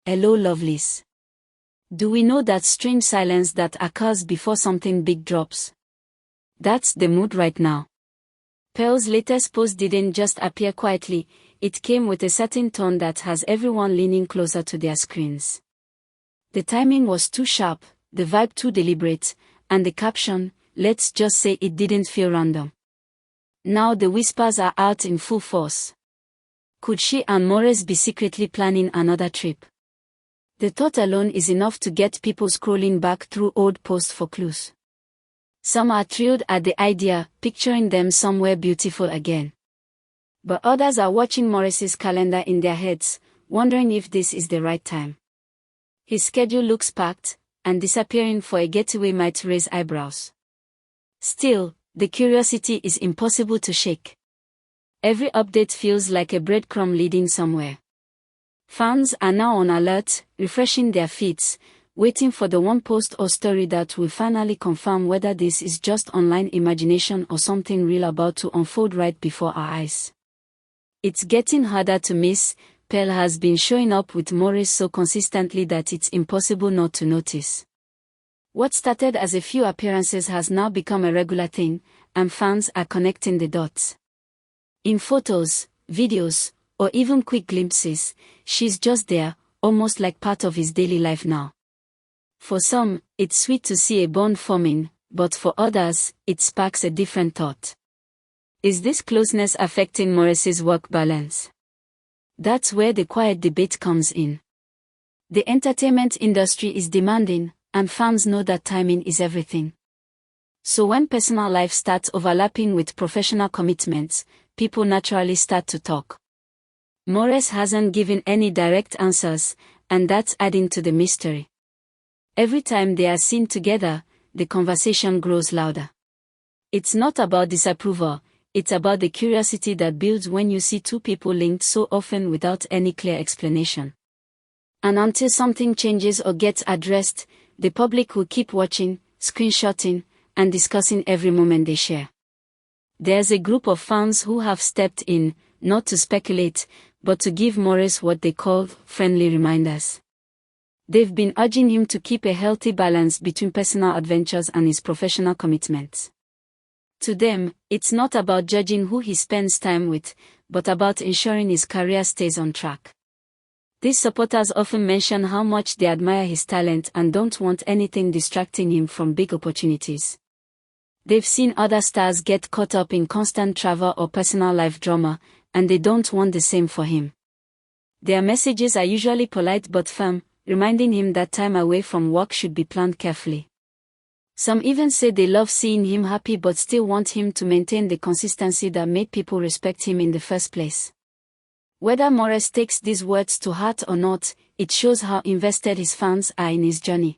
Hello lovelies. Do we know that strange silence that occurs before something big drops? That's the mood right now. Pearl's latest post didn't just appear quietly, it came with a certain tone that has everyone leaning closer to their screens. The timing was too sharp, the vibe too deliberate, and the caption, let's just say it didn't feel random. Now the whispers are out in full force. Could she and Maurice be secretly planning another trip? The thought alone is enough to get people scrolling back through old posts for clues. Some are thrilled at the idea, picturing them somewhere beautiful again. But others are watching Maurice's calendar in their heads, wondering if this is the right time. His schedule looks packed, and disappearing for a getaway might raise eyebrows. Still, the curiosity is impossible to shake. Every update feels like a breadcrumb leading somewhere. Fans are now on alert, refreshing their feeds, waiting for the one post or story that will finally confirm whether this is just online imagination or something real about to unfold right before our eyes. It's getting harder to miss. Pearl has been showing up with Maurice so consistently that it's impossible not to notice. What started as a few appearances has now become a regular thing, and fans are connecting the dots. In photos, videos, or even quick glimpses, she's just there, almost like part of his daily life now. For some, it's sweet to see a bond forming, but for others, it sparks a different thought. Is this closeness affecting Maurice's work balance? That's where the quiet debate comes in. The entertainment industry is demanding, and fans know that timing is everything. So when personal life starts overlapping with professional commitments, people naturally start to talk. Maurice hasn't given any direct answers, and that's adding to the mystery. Every time they are seen together, the conversation grows louder. It's not about disapproval, it's about the curiosity that builds when you see two people linked so often without any clear explanation. And until something changes or gets addressed, the public will keep watching, screenshotting, and discussing every moment they share. There's a group of fans who have stepped in, not to speculate, but to give Maurice what they call friendly reminders. They've been urging him to keep a healthy balance between personal adventures and his professional commitments. To them, it's not about judging who he spends time with, but about ensuring his career stays on track. These supporters often mention how much they admire his talent and don't want anything distracting him from big opportunities. They've seen other stars get caught up in constant travel or personal life drama, and they don't want the same for him. Their messages are usually polite but firm, reminding him that time away from work should be planned carefully. Some even say they love seeing him happy but still want him to maintain the consistency that made people respect him in the first place. Whether Maurice takes these words to heart or not, it shows how invested his fans are in his journey.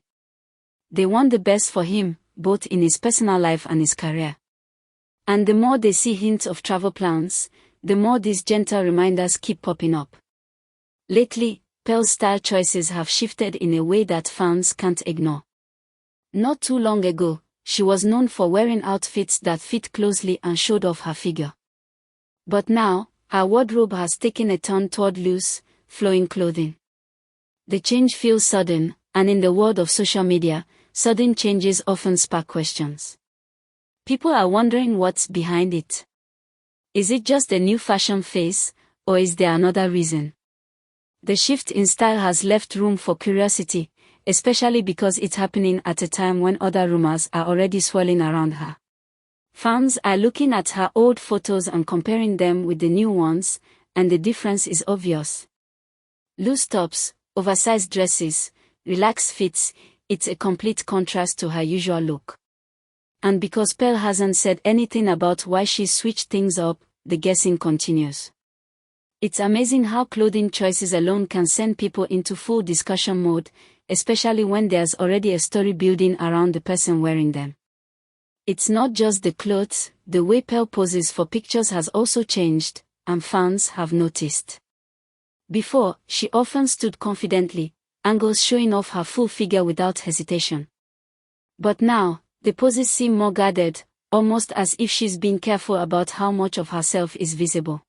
They want the best for him, both in his personal life and his career. And the more they see hints of travel plans, the more these gentle reminders keep popping up. Lately, Pearl's style choices have shifted in a way that fans can't ignore. Not too long ago, she was known for wearing outfits that fit closely and showed off her figure. But now, her wardrobe has taken a turn toward loose, flowing clothing. The change feels sudden, and in the world of social media, sudden changes often spark questions. People are wondering what's behind it. Is it just a new fashion phase, or is there another reason? The shift in style has left room for curiosity, especially because it's happening at a time when other rumors are already swirling around her. Fans are looking at her old photos and comparing them with the new ones, and the difference is obvious. Loose tops, oversized dresses, relaxed fits, it's a complete contrast to her usual look. And because Pearl hasn't said anything about why she switched things up, the guessing continues. It's amazing how clothing choices alone can send people into full discussion mode, especially when there's already a story building around the person wearing them. It's not just the clothes, the way Pearl poses for pictures has also changed, and fans have noticed. Before, she often stood confidently, angles showing off her full figure without hesitation. But now, the poses seem more guarded, almost as if she's been careful about how much of herself is visible.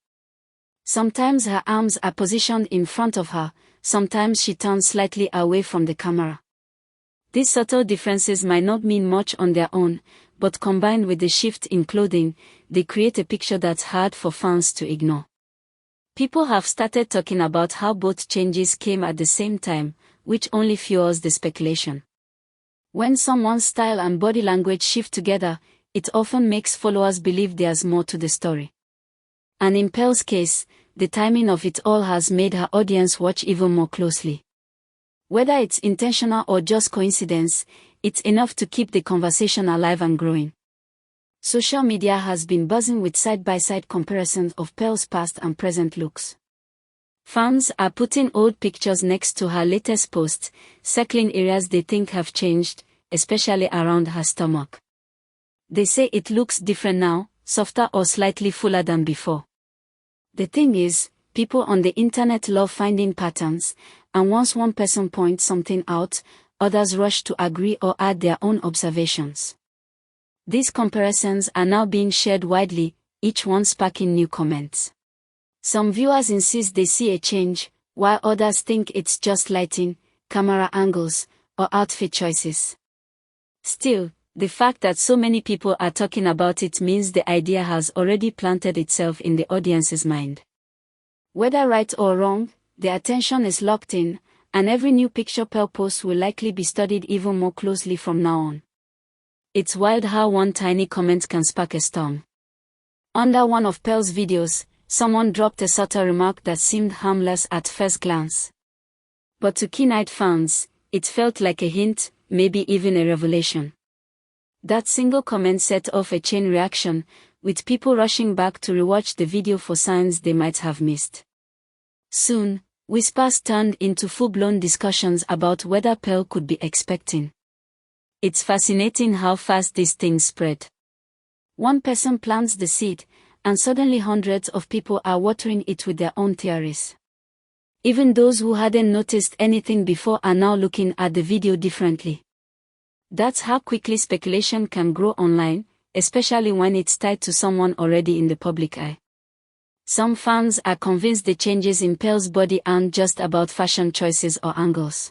Sometimes her arms are positioned in front of her, sometimes she turns slightly away from the camera. These subtle differences might not mean much on their own, but combined with the shift in clothing, they create a picture that's hard for fans to ignore. People have started talking about how both changes came at the same time, which only fuels the speculation. When someone's style and body language shift together, it often makes followers believe there's more to the story. And in Pearl's case, the timing of it all has made her audience watch even more closely. Whether it's intentional or just coincidence, it's enough to keep the conversation alive and growing. Social media has been buzzing with side-by-side comparisons of Pearl's past and present looks. Fans are putting old pictures next to her latest post, circling areas they think have changed, especially around her stomach. They say it looks different now, softer or slightly fuller than before. The thing is, people on the internet love finding patterns, and once one person points something out, others rush to agree or add their own observations. These comparisons are now being shared widely, each one sparking new comments. Some viewers insist they see a change, while others think it's just lighting, camera angles, or outfit choices. Still, the fact that so many people are talking about it means the idea has already planted itself in the audience's mind. Whether right or wrong, the attention is locked in, and every new picture Pearl posts will likely be studied even more closely from now on. It's wild how one tiny comment can spark a storm. Under one of Pearl's videos, someone dropped a subtle remark that seemed harmless at first glance. But to keen-eyed fans, it felt like a hint, maybe even a revelation. That single comment set off a chain reaction, with people rushing back to rewatch the video for signs they might have missed. Soon, whispers turned into full-blown discussions about whether Pearl could be expecting. It's fascinating how fast these things spread. One person plants the seed, and suddenly hundreds of people are watering it with their own theories. Even those who hadn't noticed anything before are now looking at the video differently. That's how quickly speculation can grow online, especially when it's tied to someone already in the public eye. Some fans are convinced the changes in Pearl's body aren't just about fashion choices or angles.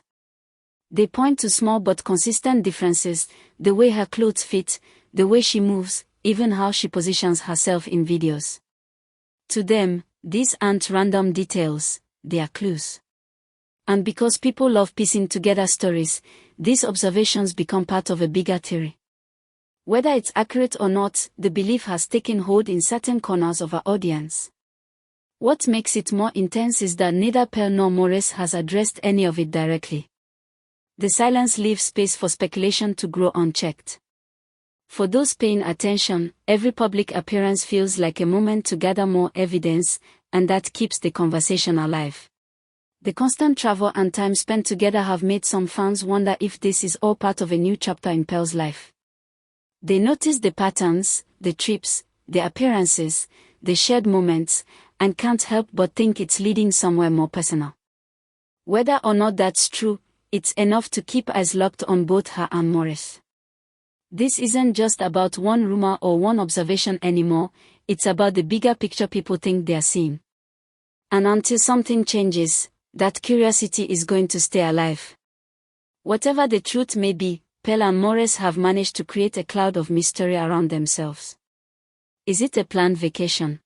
They point to small but consistent differences, the way her clothes fit, the way she moves, even how she positions herself in videos. To them, these aren't random details, they are clues. And because people love piecing together stories, these observations become part of a bigger theory. Whether it's accurate or not, the belief has taken hold in certain corners of our audience. What makes it more intense is that neither Pearl nor Maurice has addressed any of it directly. The silence leaves space for speculation to grow unchecked. For those paying attention, every public appearance feels like a moment to gather more evidence, and that keeps the conversation alive. The constant travel and time spent together have made some fans wonder if this is all part of a new chapter in Pearl's life. They notice the patterns, the trips, the appearances, the shared moments, and can't help but think it's leading somewhere more personal. Whether or not that's true, it's enough to keep eyes locked on both her and Maurice. This isn't just about one rumor or one observation anymore, it's about the bigger picture people think they're seeing. And until something changes, that curiosity is going to stay alive. Whatever the truth may be, Pearl and Maurice have managed to create a cloud of mystery around themselves. Is it a planned vacation?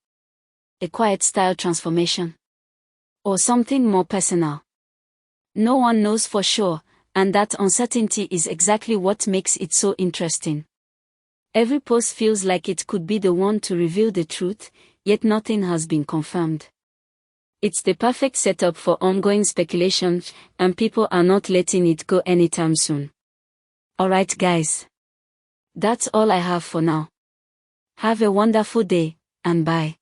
A quiet style transformation? Or something more personal? No one knows for sure, and that uncertainty is exactly what makes it so interesting. Every post feels like it could be the one to reveal the truth, yet nothing has been confirmed. It's the perfect setup for ongoing speculation, and people are not letting it go anytime soon. Alright guys. That's all I have for now. Have a wonderful day, and bye.